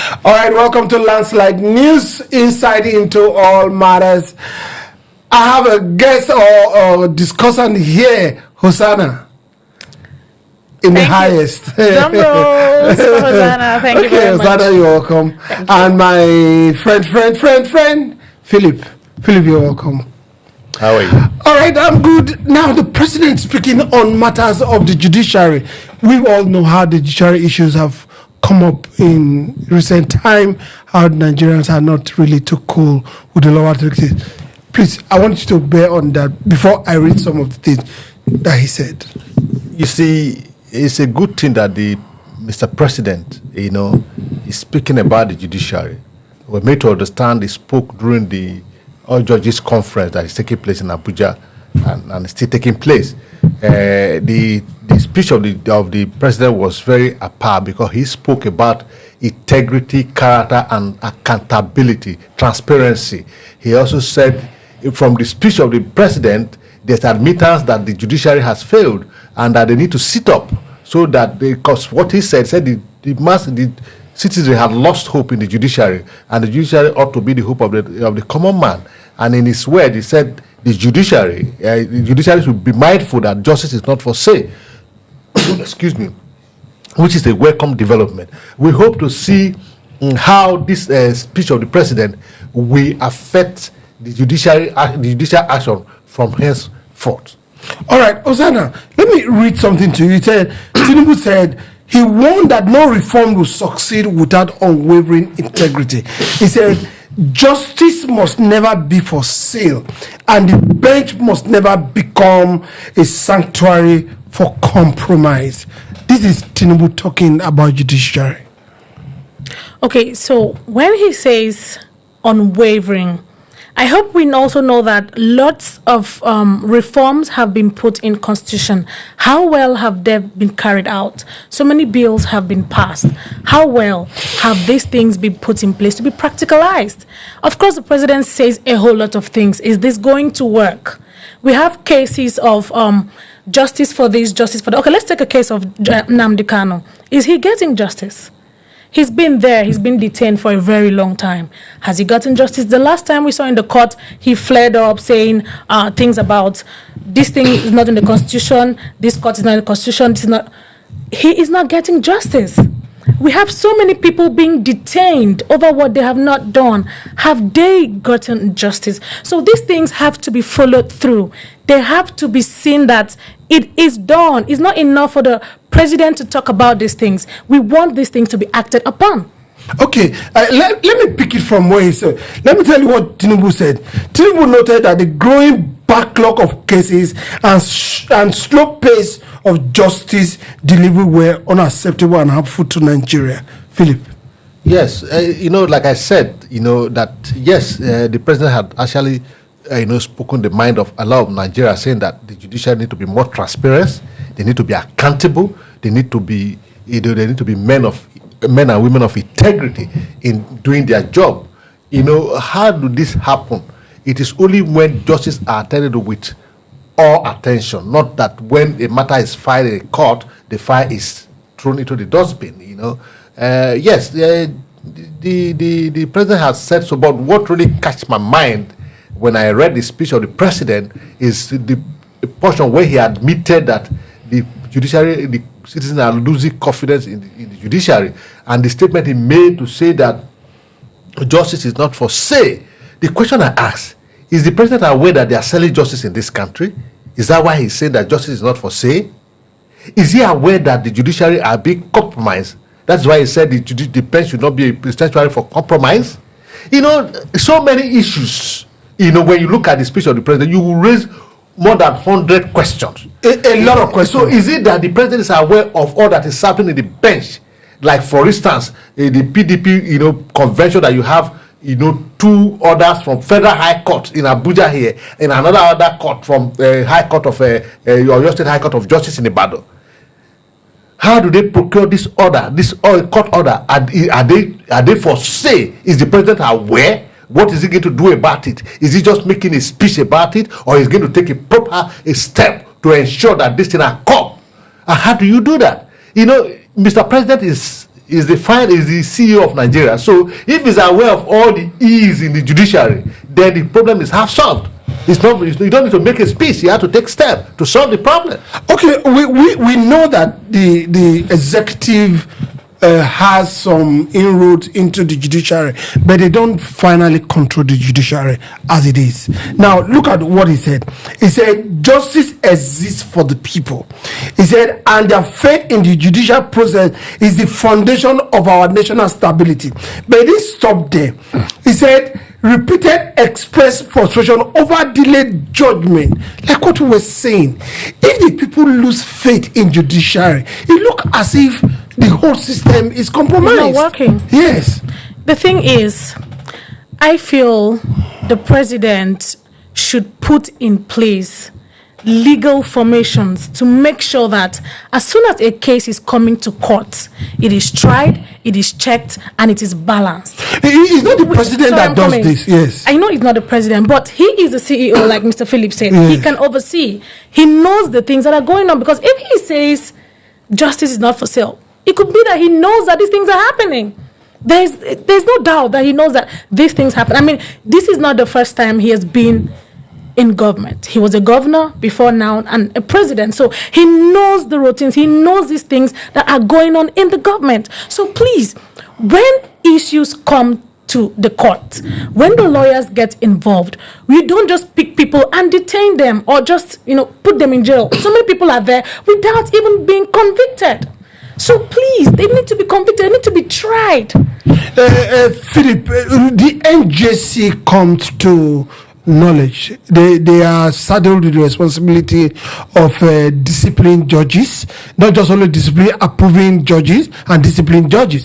All right, welcome to Landslide News, insight into all matters. I have a guest or discussant here, Hosanna, in the highest. Drum rolls for Hosanna. Thank you very much. Hosanna, you're welcome. And my friend, Philip. Philip, you're welcome. How are you? All right, I'm good. Now, the president speaking on matters of the judiciary. We all know how the judiciary issues have come up in recent time, how Nigerians are not really too cool with the lower taxes. Please, I want you to bear on that before I read some of the things that he said. You see, it's a good thing that the Mr. President, is speaking about the judiciary. We're made to understand he spoke during the All Judges Conference that is taking place in Abuja and still taking place. The speech of the president was very apart because he spoke about integrity, character, and accountability, transparency. He also said, from the speech of the president, there's admittance that the judiciary has failed and that they need to sit up so that because what he said the citizens had lost hope in the judiciary, and the judiciary ought to be the hope of the common man. And in his word, he said the judiciary should be mindful that justice is not for sale. Excuse me, which is a welcome development. We hope to see how this speech of the president will affect the judicial action from henceforth. All right, Hosanna, let me read something to you. He said, Tinubu said, he warned that no reform will succeed without unwavering integrity. He said, justice must never be for sale, and the bench must never become a sanctuary for compromise. This is Tinubu talking about judiciary. Okay, so when he says unwavering, I hope we also know that lots of reforms have been put in constitution. How well have they been carried out? So many bills have been passed. How well have these things been put in place to be practicalized? Of course, the president says a whole lot of things. Is this going to work? We have cases of justice for this, justice for that. Okay, let's take a case of Nnamdi Kanu. Is he getting justice? He's been there. He's been detained for a very long time. Has he gotten justice? The last time we saw in the court, he flared up saying things about this thing is not in the constitution. This court is not in the constitution. This is not. He is not getting justice. We have so many people being detained over what they have not done. Have they gotten justice? So these things have to be followed through. They have to be seen that it is done. It's not enough for the president to talk about these things. We want these things to be acted upon. Okay, let me pick it from where he said. Let me tell you what Tinubu said. Tinubu noted that the growing backlog of cases and slow pace of justice delivery were unacceptable and harmful to Nigeria. Philip. Yes, like I said, that yes, the president had actually, spoken the mind of a lot of Nigeria, saying that the judiciary need to be more transparent, they need to be accountable, they need to be, men and women of integrity in doing their job. How do this happen? It is only when justice are attended with all attention, not that when a matter is filed in a court, the file is thrown into the dustbin. Yes, the president has said so, but what really catch my mind when I read the speech of the president is the portion where he admitted that the judiciary, the citizens are losing confidence in the judiciary, and the statement he made to say that justice is not for sale. The question I ask, is the president aware that they are selling justice in this country? Is that why he's saying that justice is not for sale? Is he aware that the judiciary are being compromised? That's why he said the bench should not be a sanctuary for compromise. So many issues. When you look at the speech of the president, you will raise more than 100 questions. A lot of questions. So is it that the president is aware of all that is happening in the bench? Like, for instance, the PDP, convention that you have, two orders from Federal High Court in Abuja here, and another court from High Court of your State High Court of Justice in Ibadan. How do they procure this order, this court order? Are they for sale? Is the president aware? What is he going to do about it? Is he just making a speech about it, or is he going to take a proper step to ensure that this thing are come? And how do you do that? Mr. President is is the CEO of Nigeria. So if he's aware of all the E's in the judiciary, then the problem is half solved. You don't need to make a speech. You have to take steps to solve the problem. Okay, we know that the executive has some inroads into the judiciary, but they don't finally control the judiciary as it is. Now, look at what he said. He said, justice exists for the people. He said, and their faith in the judicial process is the foundation of our national stability. But he didn't stop there. He said, repeated expressed frustration over delayed judgment, like what we were saying. If the people lose faith in judiciary, it looks as if the whole system is compromised. It's not working. Yes. The thing is, I feel the president should put in place legal formations to make sure that as soon as a case is coming to court, it is tried, it is checked, and it is balanced. It's not the president that does this. Yes. I know it's not the president, but he is the CEO, like Mr. Philip said. Yes. He can oversee. He knows the things that are going on, because if he says justice is not for sale, it could be that he knows that these things are happening. There's no doubt that he knows that these things happen. I mean, this is not the first time he has been in government. He was a governor before now and a president. So he knows the routines. He knows these things that are going on in the government. So please, when issues come to the court, when the lawyers get involved, we don't just pick people and detain them or just, put them in jail. So many people are there without even being convicted. So please, they need to be convicted. They need to be tried. Philip, the NJC comes to knowledge. They are saddled with the responsibility of disciplining judges, not just only discipline, approving judges and disciplining judges.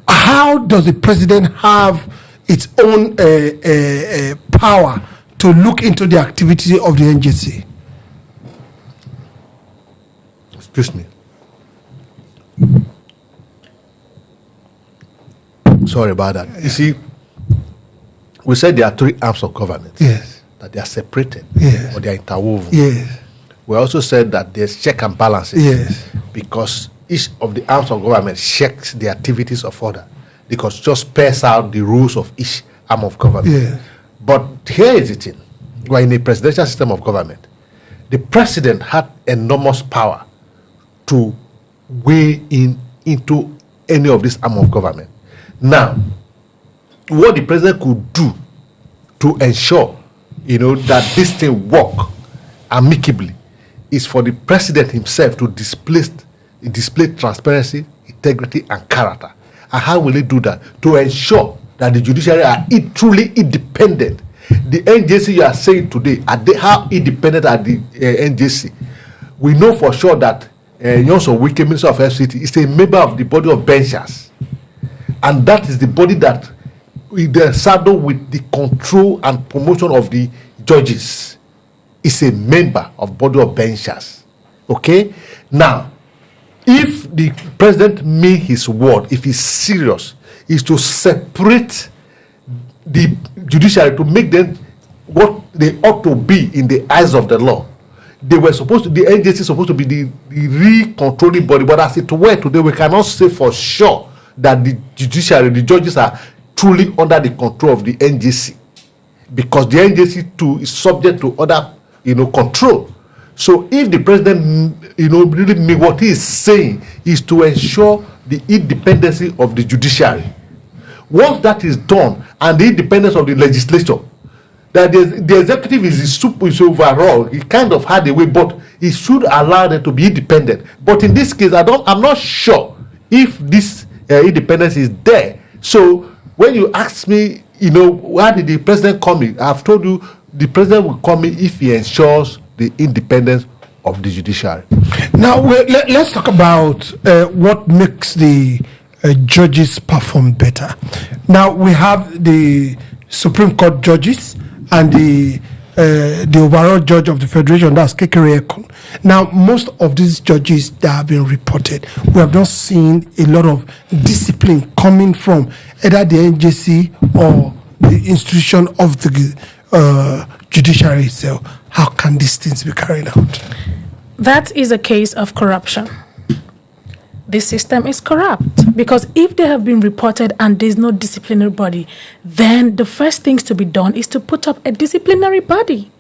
How does the president have its own power to look into the activity of the NJC? Excuse me. Sorry about that. You see, we said there are three arms of government. Yes. That they are separated. Yes. Or they are interwoven. Yes. We also said that there's check and balances. Yes. Because each of the arms of government checks the activities of other. Because just spells out the rules of each arm of government. Yes. But here is the thing. We're in a presidential system of government. The president had enormous power to weigh into any of this arm of government. Now, what the president could do to ensure, that this thing work amicably is for the president himself to display transparency, integrity, and character. And how will he do that? To ensure that the judiciary are truly independent. The NJC you are saying today, how independent are the NJC? We know for sure that Yonso Wike, Minister of FCT, is a member of the body of benchers. And that is the body that they saddle with the control and promotion of the judges. Is a member of body of benchers. Okay? Now, if the president mean his word, if he's serious, is to separate the judiciary to make them what they ought to be in the eyes of the law. The NJC is supposed to be the real controlling body, but as it were today, we cannot say for sure that the judiciary, the judges are truly under the control of the NJC, because the NJC too is subject to other, control. So if the president, really mean what he is saying is to ensure the independency of the judiciary. Once that is done, and the independence of the legislature, that the executive is overall, he kind of had a way, but he should allow them to be independent. But in this case, I'm not sure if this independence is there. So when you ask me, why did the president come in? I've told you the president will come in if he ensures the independence of the judiciary. Now let's talk about what makes the judges perform better. Now we have the Supreme Court judges and the overall judge of the Federation, that's Kekere Ekun. Now, most of these judges that have been reported, we have not seen a lot of discipline coming from either the NJC or the institution of the judiciary itself. How can these things be carried out? That is a case of corruption. the system is corrupt. Because if they have been reported and there's no disciplinary body, then the first things to be done is to put up a disciplinary body.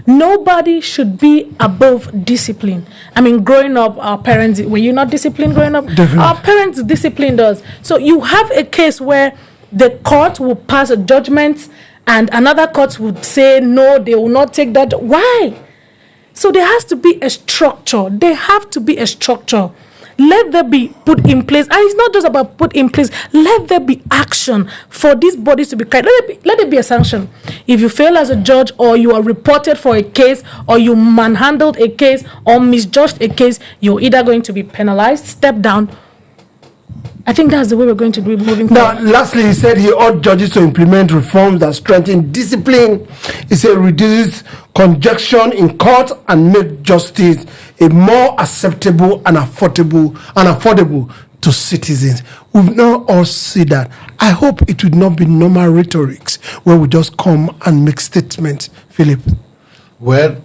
Nobody should be above discipline. I mean, growing up, our parents, were you not disciplined growing up? Definitely. Our parents disciplined us. So you have a case where the court will pass a judgment and another court would say, no, they will not take that. Why? So there has to be a structure. There have to be a structure. Let there be put in place. And it's not just about put in place. Let there be action for these bodies to be carried. Let it be a sanction. If you fail as a judge, or you are reported for a case, or you manhandled a case, or misjudged a case, you're either going to be penalized, step down. I think that's the way we're going to be moving Now, forward. lastly, he said he urged judges to implement reforms that strengthen discipline. He said reduce congestion in court and make justice a more acceptable and affordable to citizens. We've now all seen that. I hope it would not be normal rhetorics where we just come and make statements, Philip. Well,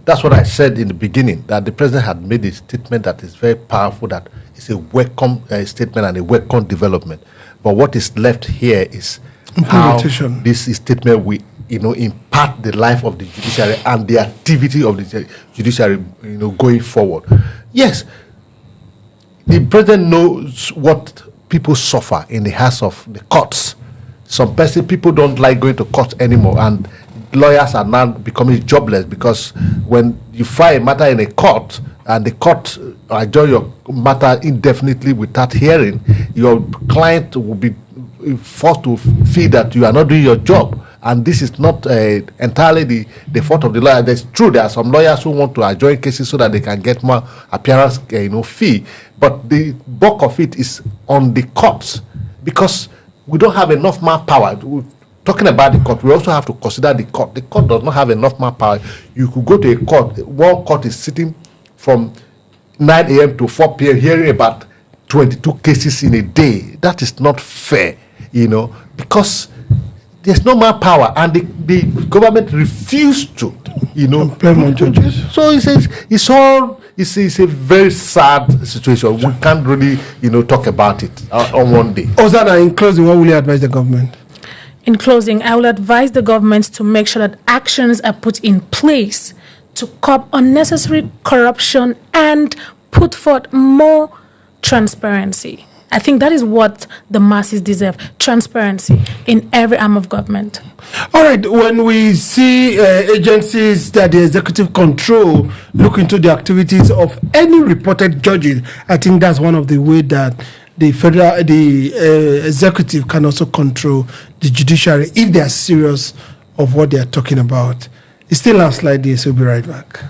that's what I said in the beginning, that the president had made a statement that is very powerful, that it's a welcome statement and a welcome development. But what is left here is how Implementation. this statement will, impact the life of the judiciary and the activity of the judiciary, going forward. Yes, the president knows what people suffer in the hands of the courts. People don't like going to court anymore, and lawyers are now becoming jobless, because when you file a matter in a court and the court adjourn your matter indefinitely without hearing, your client will be forced to feel that you are not doing your job. And this is not entirely the fault of the lawyer. That's true. There are some lawyers who want to adjourn cases so that they can get more appearance, fee. But the bulk of it is on the courts, because we don't have enough manpower. Talking about the court, we also have to consider the court. The court does not have enough manpower. You could go to a court. One court is sitting from 9 a.m. to 4 p.m. hearing about 22 cases in a day. That is not fair, because there's no manpower, and the government refused to, Employ more judges. So it's a very sad situation. We can't really, talk about it on one day. Ozana, in closing, what will you advise the government? In closing, I will advise the government to make sure that actions are put in place to curb unnecessary corruption and put forth more transparency. I think that is what the masses deserve, transparency in every arm of government. All right, when we see agencies that the executive control look into the activities of any reported judges, I think that's one of the ways that the executive can also control the judiciary if they are serious of what they are talking about. It's still last slide there, so we'll be right back.